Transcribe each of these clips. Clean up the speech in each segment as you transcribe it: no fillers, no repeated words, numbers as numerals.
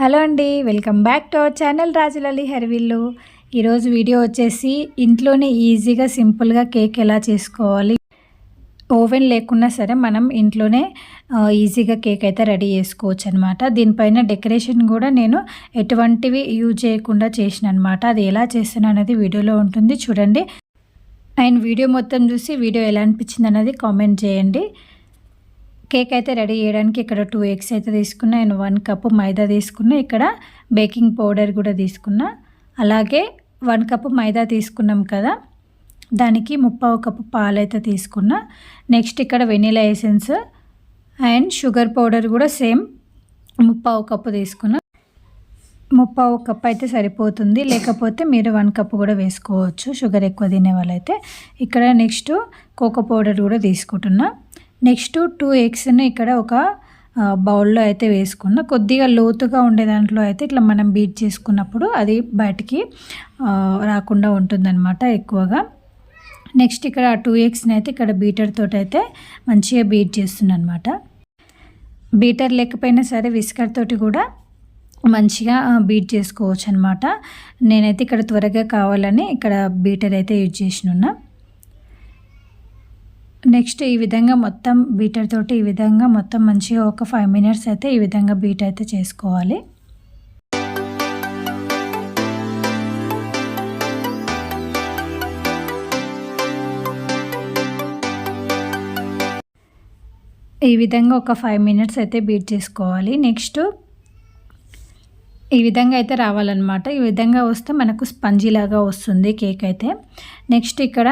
Hello అండి, welcome back to our channel రాజులలి హరివిల్లు. ఈరోజు వీడియో వచ్చేసి ఇంట్లోనే ఈజీగా సింపుల్గా కేక్ ఎలా చేసుకోవాలి. ఓవెన్ లేకున్నా సరే మనం ఇంట్లోనే ఈజీగా కేక్ అయితే రెడీ చేసుకోవచ్చు అనమాట. దీనిపైన డెకరేషన్ కూడా నేను ఎటువంటివి యూజ్ చేయకుండా చేసిన అనమాట. అది ఎలా చేస్తాను అనేది వీడియోలో ఉంటుంది చూడండి. అండ్ వీడియో మొత్తం చూసి వీడియో ఎలా అనిపించింది అనేది కామెంట్ చేయండి. కేక్ అయితే రెడీ చేయడానికి ఇక్కడ 2 ఎగ్స్ అయితే తీసుకున్నా అండ్ 1 కప్పు మైదా తీసుకున్నా. ఇక్కడ బేకింగ్ పౌడర్ కూడా తీసుకున్నా. అలాగే 1 కప్పు మైదా తీసుకున్నాం కదా, దానికి 3/4 కప్పు పాలు అయితే తీసుకున్నా. నెక్స్ట్ ఇక్కడ vanilla essence and sugar powder కూడా సేమ్ 3/4 కప్పు తీసుకున్నా. 3/4 కప్పు అయితే సరిపోతుంది, లేకపోతే మీరు 1 కప్పు కూడా వేసుకోవచ్చు షుగర్ ఎక్కువ తినే వాళ్ళైతే. ఇక్కడ నెక్స్ట్ కోకో పౌడర్ కూడా తీసుకుంటున్నా. నెక్స్ట్ 2 ఎగ్స్ని ఇక్కడ ఒక బౌల్లో అయితే వేసుకున్నా. కొద్దిగా లోతుగా ఉండే దాంట్లో అయితే ఇట్లా మనం బీట్ చేసుకున్నప్పుడు అది బయటికి రాకుండా ఉంటుందన్నమాట ఎక్కువగా. నెక్స్ట్ ఇక్కడ 2 ఎగ్స్ని అయితే ఇక్కడ బీటర్ తోటి అయితే మంచిగా బీట్ చేస్తున్నాను అనమాట. బీటర్ లేకపోయినా సరే విస్కర్ తోటి కూడా మంచిగా బీట్ చేసుకోవచ్చు అనమాట. నేనైతే ఇక్కడ త్వరగా కావాలని ఇక్కడ బీటర్ అయితే యూజ్ చేసినున్నా. నెక్స్ట్ ఈ విధంగా మొత్తం బీటర్ తోటి ఈ విధంగా మొత్తం మంచిగా ఒక 5 మినిట్స్ అయితే ఈ విధంగా బీట్ అయితే చేసుకోవాలి. ఈ విధంగా ఒక 5 మినిట్స్ అయితే బీట్ చేసుకోవాలి. నెక్స్ట్ ఈ విధంగా అయితే రావాలన్నమాట. ఈ విధంగా వస్తే మనకు స్పంజీ లాగా వస్తుంది కేక్ అయితే. నెక్స్ట్ ఇక్కడ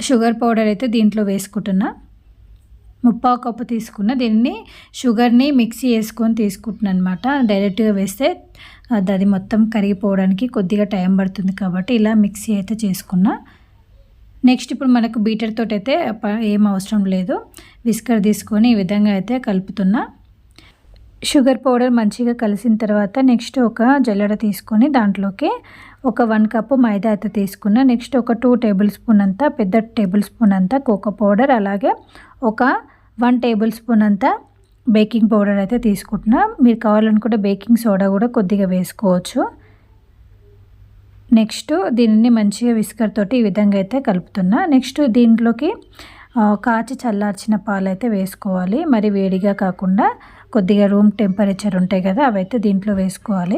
షుగర్ పౌడర్ అయితే దీంట్లో వేసుకుంటున్నా. 3/4 కప్పు తీసుకున్నా. దీన్ని షుగర్ని మిక్సీ వేసుకొని తీసుకుంటున్నాను అనమాట. డైరెక్ట్గా వేస్తే అది మొత్తం కరిగిపోవడానికి కొద్దిగా టైం పడుతుంది కాబట్టి ఇలా మిక్సీ అయితే చేసుకున్నా. నెక్స్ట్ ఇప్పుడు మనకు బీటర్ తోటి అయితే ఏం అవసరం లేదు, విస్కర్ తీసుకొని ఈ విధంగా అయితే కలుపుతున్నా. షుగర్ పౌడర్ మంచిగా కలిసిన తర్వాత నెక్స్ట్ ఒక జల్లెడ తీసుకొని దాంట్లోకి ఒక 1 కప్పు మైదా అయితే తీసుకున్నా. నెక్స్ట్ ఒక 2 టేబుల్ స్పూన్ అంతా, పెద్ద టేబుల్ స్పూన్ అంతా కోకో పౌడర్, అలాగే ఒక 1 టేబుల్ స్పూన్ అంతా బేకింగ్ పౌడర్ అయితే తీసుకుంటున్నా. మీరు కావాలనుకుంటే బేకింగ్ సోడా కూడా కొద్దిగా వేసుకోవచ్చు. నెక్స్ట్ దీనిని మంచిగా విస్కర్ తోటి ఈ విధంగా అయితే కలుపుతున్నా. నెక్స్ట్ దీంట్లోకి కాచి చల్లార్చిన పాలు అయితే వేసుకోవాలి. మరి వేడిగా కాకుండా కొద్దిగా రూమ్ టెంపరేచర్ ఉంటాయి కదా, అవైతే దీంట్లో వేసుకోవాలి.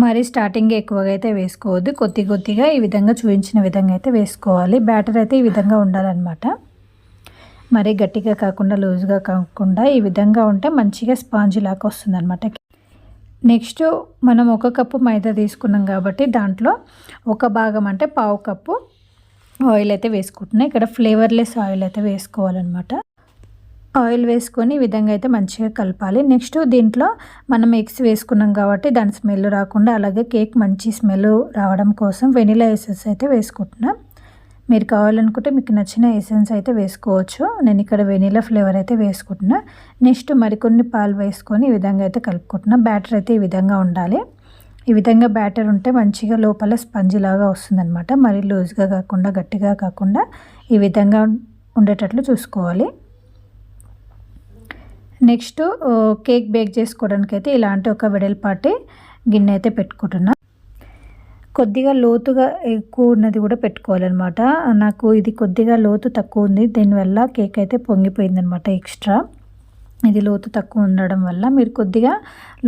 మరి స్టార్టింగ్ ఎక్కువగా అయితే వేసుకోవద్దు, కొద్దిగా ఈ విధంగా చూపించిన విధంగా అయితే వేసుకోవాలి. బ్యాటర్ అయితే ఈ విధంగా ఉండాలన్నమాట. మరి గట్టిగా కాకుండా లూజ్గా కాకుండా ఈ విధంగా ఉంటే మంచిగా స్పాంజ్ లాగా వస్తుంది అనమాట. నెక్స్ట్ మనం 1 కప్పు మైదా తీసుకున్నాం కాబట్టి దాంట్లో ఒక భాగం అంటే 1/2 కప్పు ఆయిల్ అయితే వేసుకుంటున్నాయి. ఇక్కడ ఫ్లేవర్లెస్ ఆయిల్ అయితే వేసుకోవాలన్నమాట. ఆయిల్ వేసుకొని ఈ విధంగా అయితే మంచిగా కలపాలి. నెక్స్ట్ దీంట్లో మనం ఎగ్స్ వేసుకున్నాం కాబట్టి దాని స్మెల్ రాకుండా, అలాగే కేక్ మంచి స్మెల్ రావడం కోసం వెనిలా ఎసెన్స్ అయితే వేసుకుంటున్నాం. మీరు కావాలనుకుంటే మీకు నచ్చిన ఎసెన్స్ అయితే వేసుకోవచ్చు. నేను ఇక్కడ వెనిలా ఫ్లేవర్ అయితే వేసుకుంటున్నా. నెక్స్ట్ మరికొన్ని పాలు వేసుకొని ఈ విధంగా అయితే కలుపుకుంటున్నా. బ్యాటర్ అయితే ఈ విధంగా ఉండాలి. ఈ విధంగా బ్యాటర్ ఉంటే మంచిగా లోపల స్పంజీ లాగా వస్తుందన్నమాట. మరి లూజ్గా కాకుండా గట్టిగా కాకుండా ఈ విధంగా ఉండేటట్లు చూసుకోవాలి. నెక్స్ట్ కేక్ బేక్ చేసుకోవడానికి అయితే ఇలాంటి ఒక వెడల్పాటి గిన్నె అయితే పెట్టుకుంటున్నా. కొద్దిగా లోతుగా ఎక్కువ ఉన్నది కూడా పెట్టుకోవాలన్నమాట. నాకు ఇది కొద్దిగా లోతు తక్కువ ఉంది, దీనివల్ల కేక్ అయితే పొంగిపోయిందనమాట. ఎక్స్ట్రా ఇది లోతు తక్కువ ఉండడం వల్ల మీరు కొద్దిగా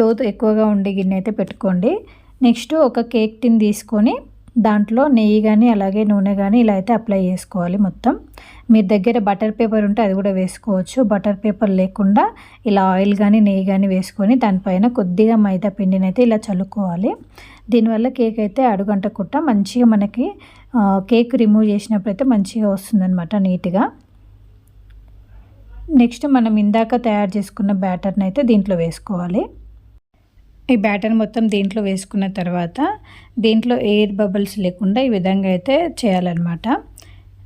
లోతు ఎక్కువగా ఉండే గిన్నె అయితే పెట్టుకోండి. నెక్స్ట్ ఒక కేక్ టిన్ తీసుకొని దాంట్లో నెయ్యి కానీ అలాగే నూనె కానీ ఇలా అయితే అప్లై చేసుకోవాలి మొత్తం. మీ దగ్గర బటర్ పేపర్ ఉంటే అది కూడా వేసుకోవచ్చు. బటర్ పేపర్ లేకుండా ఇలా ఆయిల్ కానీ నెయ్యి కానీ వేసుకొని దానిపైన కొద్దిగా మైదా పిండిని అయితే ఇలా చల్లుకోవాలి. దీనివల్ల కేక్ అయితే అడుగంటకుండా మంచిగా మనకి కేక్ రిమూవ్ చేసినప్పుడు అయితే మంచిగా వస్తుందన్నమాట నీట్గా. నెక్స్ట్ మనం ఇందాక తయారు చేసుకున్న బ్యాటర్ని అయితే దీంట్లో వేసుకోవాలి. ఈ బ్యాటర్ మొత్తం దీంట్లో వేసుకున్న తర్వాత దీంట్లో ఎయిర్ బబుల్స్ లేకుండా ఈ విధంగా అయితే చేయాలన్నమాట.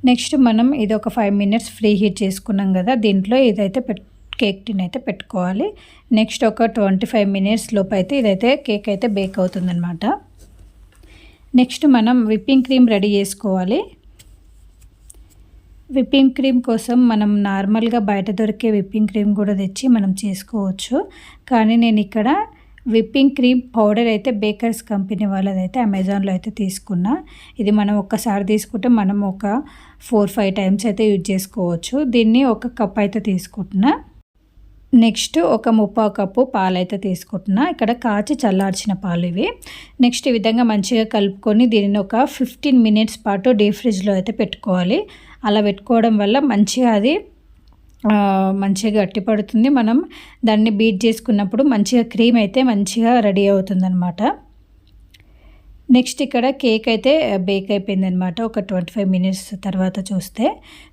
నెక్స్ట్ మనం ఇది ఒక 5 మినిట్స్ ఫ్రీ హీట్ చేసుకున్నాం కదా, దీంట్లో ఇదైతే కేక్ టిన్ అయితే పెట్టుకోవాలి. నెక్స్ట్ ఒక 25 మినిట్స్ లోపు అయితే ఇదైతే కేక్ అయితే బేక్ అవుతుందన్నమాట. నెక్స్ట్ మనం విప్పింగ్ క్రీమ్ రెడీ చేసుకోవాలి. విప్పింగ్ క్రీమ్ కోసం మనం నార్మల్గా బయట దొరికే విప్పింగ్ క్రీమ్ కూడా తెచ్చి మనం చేసుకోవచ్చు. కానీ నేను ఇక్కడ విప్పింగ్ క్రీమ్ పౌడర్ అయితే బేకర్స్ కంపెనీ వాళ్ళదైతే అమెజాన్లో అయితే తీసుకున్నా. ఇది మనం ఒక్కసారి తీసుకుంటే మనం ఒక 4-5 టైమ్స్ అయితే యూజ్ చేసుకోవచ్చు. దీన్ని ఒక కప్ అయితే తీసుకుంటున్నా. నెక్స్ట్ ఒక 3/4 కప్పు పాలైతే తీసుకుంటున్నా. ఇక్కడ కాచి చల్లార్చిన పాలు ఇవి. నెక్స్ట్ ఈ విధంగా మంచిగా కలుపుకొని దీనిని ఒక 15 మినిట్స్ పాటు డీప్ ఫ్రిడ్జ్లో అయితే పెట్టుకోవాలి. అలా పెట్టుకోవడం వల్ల మంచిగా అది మంచిగా గట్టిపడుతుంది. మనం దాన్ని బీట్ చేసుకున్నప్పుడు మంచిగా క్రీమ్ అయితే మంచిగా రెడీ అవుతుందన్నమాట. నెక్స్ట్ ఇక్కడ కేక్ అయితే బేక్ అయిపోయిందనమాట. ఒక 25 మినిట్స్ తర్వాత చూస్తే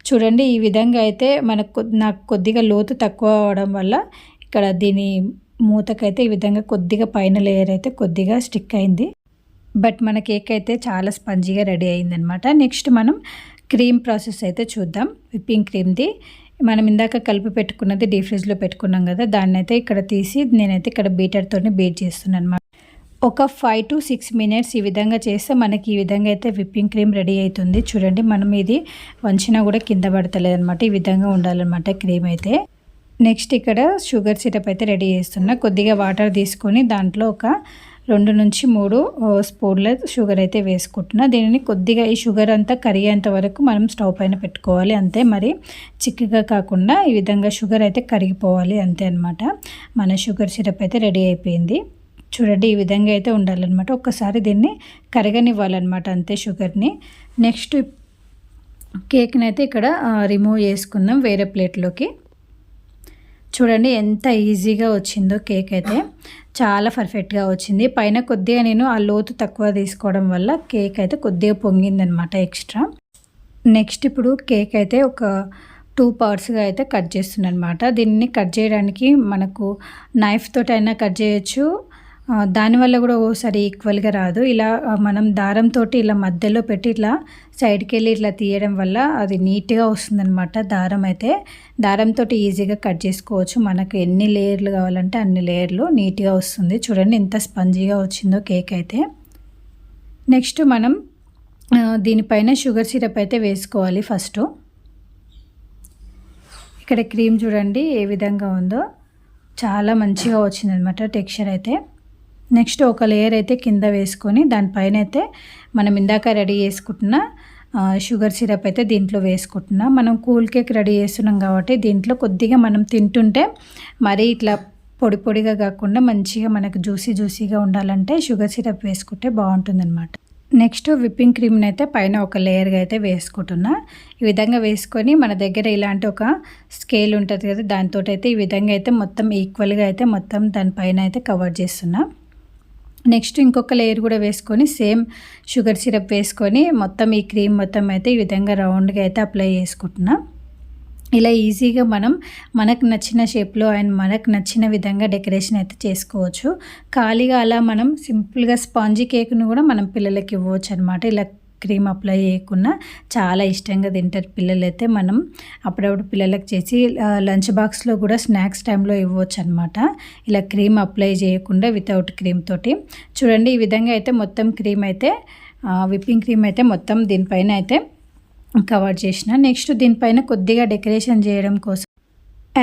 చూడండి ఈ విధంగా అయితే నాకు కొద్దిగా లోతు తక్కువ అవడం వల్ల ఇక్కడ దీని మూతకైతే ఈ విధంగా కొద్దిగా పైన లేయర్ అయితే కొద్దిగా స్టిక్ అయింది. బట్ మన కేక్ అయితే చాలా స్పంజీగా రెడీ అయిందనమాట. నెక్స్ట్ మనం క్రీమ్ ప్రాసెస్ అయితే చూద్దాం. విప్పింగ్ క్రీమ్ది మనం ఇందాక కలిపి పెట్టుకున్నది డీప్ ఫ్రిడ్జ్లో పెట్టుకున్నాం కదా, దాన్ని అయితే ఇక్కడ తీసి నేనైతే ఇక్కడ బీటర్తోనే బీట్ చేస్తున్నాను అనమాట. ఒక 5 to 6 మినిట్స్ ఈ విధంగా చేస్తే మనకి ఈ విధంగా అయితే విప్పింగ్ క్రీమ్ రెడీ అవుతుంది. చూడండి మనం ఇది వంచినా కూడా కింద పడతలేదు అనమాట. ఈ విధంగా ఉండాలన్నమాట క్రీమ్ అయితే. నెక్స్ట్ ఇక్కడ షుగర్ సిరప్ అయితే రెడీ చేస్తున్నా. కొద్దిగా వాటర్ తీసుకొని దాంట్లో ఒక 2 నుంచి 3 స్పూన్ల షుగర్ అయితే వేసుకుంటున్నా. దీనిని కొద్దిగా ఈ షుగర్ అంతా కరిగేంత వరకు మనం స్టవ్ పైన పెట్టుకోవాలి. అంతే, మరి చిక్కగా కాకుండా ఈ విధంగా షుగర్ అయితే కరిగిపోవాలి అంతే అనమాట. మన షుగర్ సిరప్ అయితే రెడీ అయిపోయింది. చూడండి ఈ విధంగా అయితే ఉండాలన్నమాట. ఒక్కసారి దీన్ని కరగనివ్వాలన్నమాట అంతే షుగర్ని. నెక్స్ట్ కేక్ని అయితే ఇక్కడ రిమూవ్ చేసుకుందాం వేరే ప్లేట్లోకి. చూడండి ఎంత ఈజీగా వచ్చిందో కేక్ అయితే, చాలా పర్ఫెక్ట్గా వచ్చింది. పైన కొద్దిగా నేను ఆ లోతు తక్కువ తీసుకోవడం వల్ల కేక్ అయితే కొద్దిగా పొంగిందనమాట ఎక్స్ట్రా. నెక్స్ట్ ఇప్పుడు కేక్ అయితే ఒక 2 పార్ట్స్గా అయితే కట్ చేస్తున్నాను అనమాట. దీన్ని కట్ చేయడానికి మనకు నైఫ్ తోటి అయినా కట్ చేయొచ్చు. దానివల్ల కూడా ఓసారి ఈక్వల్గా రాదు. ఇలా మనం దారంతో ఇలా మధ్యలో పెట్టి ఇట్లా సైడ్కి వెళ్ళి ఇట్లా తీయడం వల్ల అది నీట్గా వస్తుందన్నమాట. దారంతో ఈజీగా కట్ చేసుకోవచ్చు. మనకు ఎన్ని లేయర్లు కావాలంటే అన్ని లేయర్లు నీట్గా వస్తుంది. చూడండి ఎంత స్పంజీగా వచ్చిందో కేక్ అయితే. నెక్స్ట్ మనం దీనిపైన షుగర్ సిరప్ అయితే వేసుకోవాలి ఫస్ట్. ఇక్కడ క్రీమ్ చూడండి ఏ విధంగా ఉందో, చాలా మంచిగా వచ్చిందనమాట టెక్స్చర్ అయితే. నెక్స్ట్ ఒక లేయర్ అయితే కింద వేసుకొని దానిపైన అయితే మనం ఇందాక రెడీ చేసుకుంటున్న షుగర్ సిరప్ అయితే దీంట్లో వేసుకుంటున్నా. మనం కూల్ కేక్ రెడీ చేస్తున్నాం కాబట్టి దీంట్లో కొద్దిగా మనం తింటుంటే మరీ ఇట్లా పొడి పొడిగా కాకుండా మంచిగా మనకు జ్యూసీగా ఉండాలంటే షుగర్ సిరప్ వేసుకుంటే బాగుంటుందన్నమాట. నెక్స్ట్ విప్పింగ్ క్రీమ్ని అయితే పైన ఒక లేయర్గా అయితే వేసుకుంటున్నా. ఈ విధంగా వేసుకొని మన దగ్గర ఇలాంటి ఒక స్కేల్ ఉంటుంది కదా, దాంతో అయితే ఈ విధంగా అయితే మొత్తం ఈక్వల్గా అయితే మొత్తం దానిపైన అయితే కవర్ చేస్తున్నా. నెక్స్ట్ ఇంకొక లేయర్ కూడా వేసుకొని సేమ్ షుగర్ సిరప్ వేసుకొని మొత్తం ఈ క్రీమ్ మొత్తం అయితే ఈ విధంగా రౌండ్గా అయితే అప్లై చేసుకుంటున్నా. ఇలా ఈజీగా మనకు నచ్చిన షేప్లో అండ్ మనకు నచ్చిన విధంగా డెకరేషన్ అయితే చేసుకోవచ్చు. ఖాళీగా అలా మనం సింపుల్గా స్పాంజీ కేక్ను కూడా మనం పిల్లలకి ఇవ్వచ్చు అనమాట. ఇలా క్రీమ్ అప్లై చేయకుండా చాలా ఇష్టంగా తింటారు పిల్లలు అయితే. మనం అప్పుడప్పుడు పిల్లలకు చేసి లంచ్ బాక్స్లో కూడా స్నాక్స్ టైంలో ఇవ్వచ్చు అనమాట. ఇలా క్రీమ్ అప్లై చేయకుండా వితౌట్ క్రీమ్ తోటి. చూడండి ఈ విధంగా అయితే మొత్తం క్రీమ్ అయితే విప్పింగ్ క్రీమ్ అయితే మొత్తం దీనిపైన అయితే కవర్ చేసిన. నెక్స్ట్ దీనిపైన కొద్దిగా డెకరేషన్ చేయడం కోసం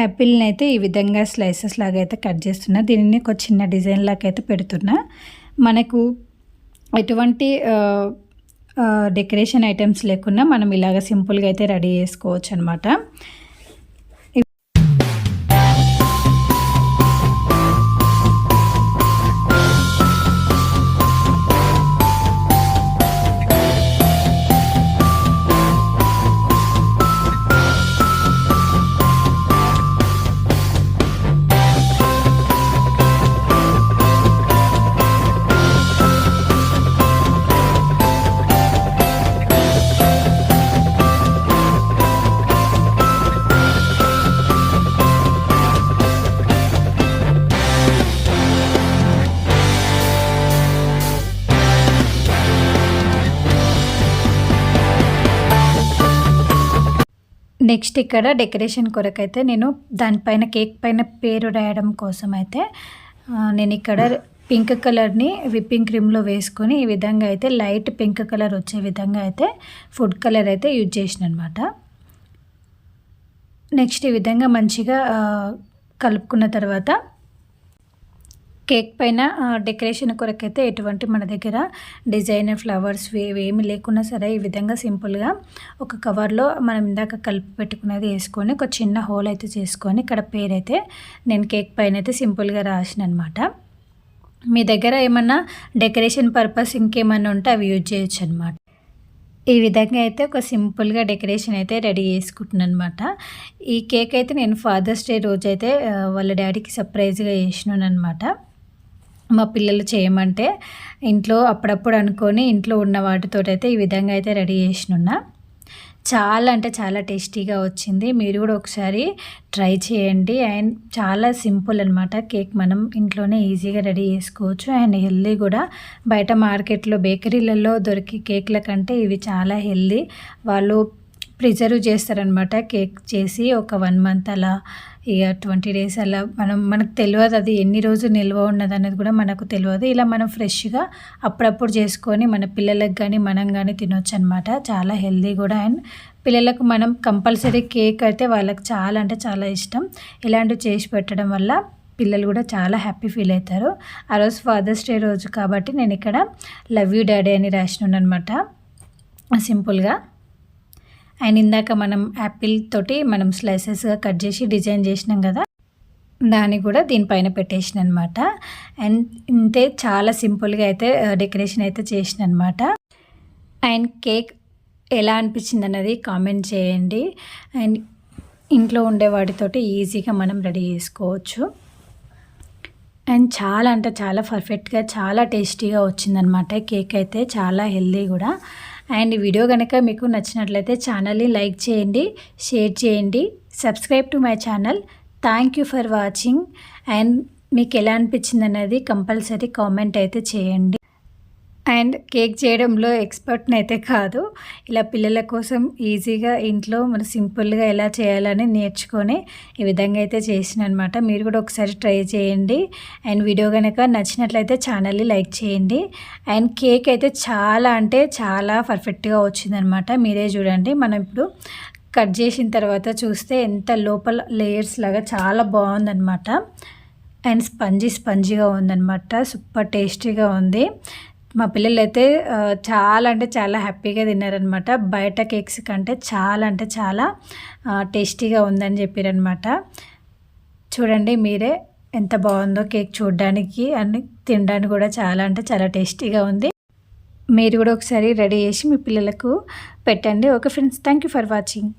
యాపిల్ని అయితే ఈ విధంగా స్లైసెస్ లాగా అయితే కట్ చేస్తున్నా. దీనిని ఒక చిన్న డిజైన్ లాగా అయితే పెడుతున్నా. మనకు ఎటువంటి డెకరేషన్ ఐటమ్స్ లేకుండా మనం ఇలాగ సింపుల్గా అయితే రెడీ చేసుకోవచ్చు అనమాట. నెక్స్ట్ ఇక్కడ డెకరేషన్ కొరకైతే నేను దానిపైన కేక్ పైన పేరు రాయడం కోసం అయితే నేను ఇక్కడ పింక్ కలర్ని విప్పింగ్ క్రీమ్లో వేసుకొని ఈ విధంగా అయితే లైట్ పింక్ కలర్ వచ్చే విధంగా అయితే ఫుడ్ కలర్ అయితే యూజ్ చేసిన అనమాట. నెక్స్ట్ ఈ విధంగా మంచిగా కలుపుకున్న తర్వాత కేక్ పైన డెకరేషన్ కొరకైతే ఎటువంటి మన దగ్గర డిజైనర్ ఫ్లవర్స్ ఏమి లేకున్నా సరే ఈ విధంగా సింపుల్గా ఒక కవర్లో మనం ఇందాక కలిపి పెట్టుకునేది వేసుకొని ఒక చిన్న హోల్ అయితే చేసుకొని ఇక్కడ పేరైతే నేను కేక్ పైన అయితే సింపుల్గా రాసిన అనమాట. మీ దగ్గర ఏమన్నా డెకరేషన్ పర్పస్ ఇంకేమన్నా ఉంటే అవి యూజ్ చేయొచ్చు అనమాట. ఈ విధంగా అయితే ఒక సింపుల్గా డెకరేషన్ అయితే రెడీ చేసుకుంటున్నాను అనమాట. ఈ కేక్ అయితే నేను ఫాదర్స్ డే రోజు అయితే వాళ్ళ డాడీకి సర్ప్రైజ్గా చేసినాను అనమాట. మా పిల్లలు చేయమంటే ఇంట్లో అప్పుడప్పుడు అనుకొని ఇంట్లో ఉన్న వాటితో అయితే ఈ విధంగా అయితే రెడీ చేసినున్నా. చాలా అంటే చాలా టేస్టీగా వచ్చింది. మీరు కూడా ఒకసారి ట్రై చేయండి. అండ్ చాలా సింపుల్ అనమాట. కేక్ మనం ఇంట్లోనే ఈజీగా రెడీ చేసుకోవచ్చు. అండ్ హెల్దీ కూడా. బయట మార్కెట్లో బేకరీలలో దొరికి కేక్ల కంటే ఇవి చాలా హెల్దీ. వాళ్ళు ప్రిజర్వ్ చేస్తారనమాట. కేక్ చేసి ఒక 1 మంత్ అలా, ఇక 20 డేస్ అలా మనకు తెలియదు అది ఎన్ని రోజులు నిల్వ ఉన్నది అనేది కూడా మనకు తెలియదు. ఇలా మనం ఫ్రెష్గా అప్పుడప్పుడు చేసుకొని మన పిల్లలకు కానీ మనం కానీ తినొచ్చు అనమాట. చాలా హెల్దీ కూడా. అండ్ పిల్లలకు మనం కంపల్సరీ కేక్ అయితే వాళ్ళకి చాలా అంటే చాలా ఇష్టం. ఇలాంటివి చేసి పెట్టడం వల్ల పిల్లలు కూడా చాలా హ్యాపీ ఫీల్ అవుతారు. ఆ రోజు ఫాదర్స్ డే రోజు కాబట్టి నేను ఇక్కడ లవ్ యూ డాడీ అని రాసినాను అనమాట సింపుల్గా. అండ్ ఇందాక మనం యాపిల్ తోటి మనం స్లైసెస్గా కట్ చేసి డిజైన్ చేసినాం కదా, దాన్ని కూడా దీనిపైన పెట్టేసిన అనమాట. అండ్ ఇంతే చాలా సింపుల్గా అయితే డెకరేషన్ అయితే చేసిన అనమాట. అండ్ కేక్ ఎలా అనిపించింది అన్నది కామెంట్ చేయండి. అండ్ ఇంట్లో ఉండే వాటితోటి ఈజీగా మనం రెడీ చేసుకోవచ్చు. అండ్ చాలా అంటే చాలా పర్ఫెక్ట్గా చాలా టేస్టీగా వచ్చిందనమాట. కేక్ అయితే చాలా హెల్దీ కూడా. అండ్ ఈ వీడియో కనుక మీకు నచ్చినట్లయితే ఛానల్ని లైక్ చేయండి, షేర్ చేయండి, subscribe to my channel. Thank you for watching. And మీకు ఎలా అనిపించింది అనేది కంపల్సరీ కామెంట్ అయితే చేయండి. అండ్ కేక్ చేయడంలో ఎక్స్పర్ట్ని అయితే కాదు, ఇలా పిల్లల కోసం ఈజీగా ఇంట్లో మన సింపుల్గా ఎలా చేయాలని నేర్చుకొని ఈ విధంగా అయితే చేసిన అనమాట. మీరు కూడా ఒకసారి ట్రై చేయండి. అండ్ వీడియో కనుక నచ్చినట్లయితే ఛానల్ని లైక్ చేయండి. అండ్ కేక్ అయితే చాలా అంటే చాలా పర్ఫెక్ట్గా వచ్చిందనమాట. మీరే చూడండి. మనం ఇప్పుడు కట్ చేసిన తర్వాత చూస్తే ఎంత లోపల లేయర్స్ లాగా చాలా బాగుందనమాట. అండ్ స్పంజీగా ఉందనమాట. సూపర్ టేస్టీగా ఉంది. మా పిల్లలు అయితే చాలా అంటే చాలా హ్యాపీగా తిన్నారనమాట. బయట కేక్స్ కంటే చాలా అంటే చాలా టేస్టీగా ఉందని చెప్పారనమాట. చూడండి మీరే ఎంత బాగుందో కేక్ చూడడానికి అని తినడానికి కూడా చాలా అంటే చాలా టేస్టీగా ఉంది. మీరు కూడా ఒకసారి రెడీ చేసి మీ పిల్లలకు పెట్టండి. Okay friends, thank you for watching.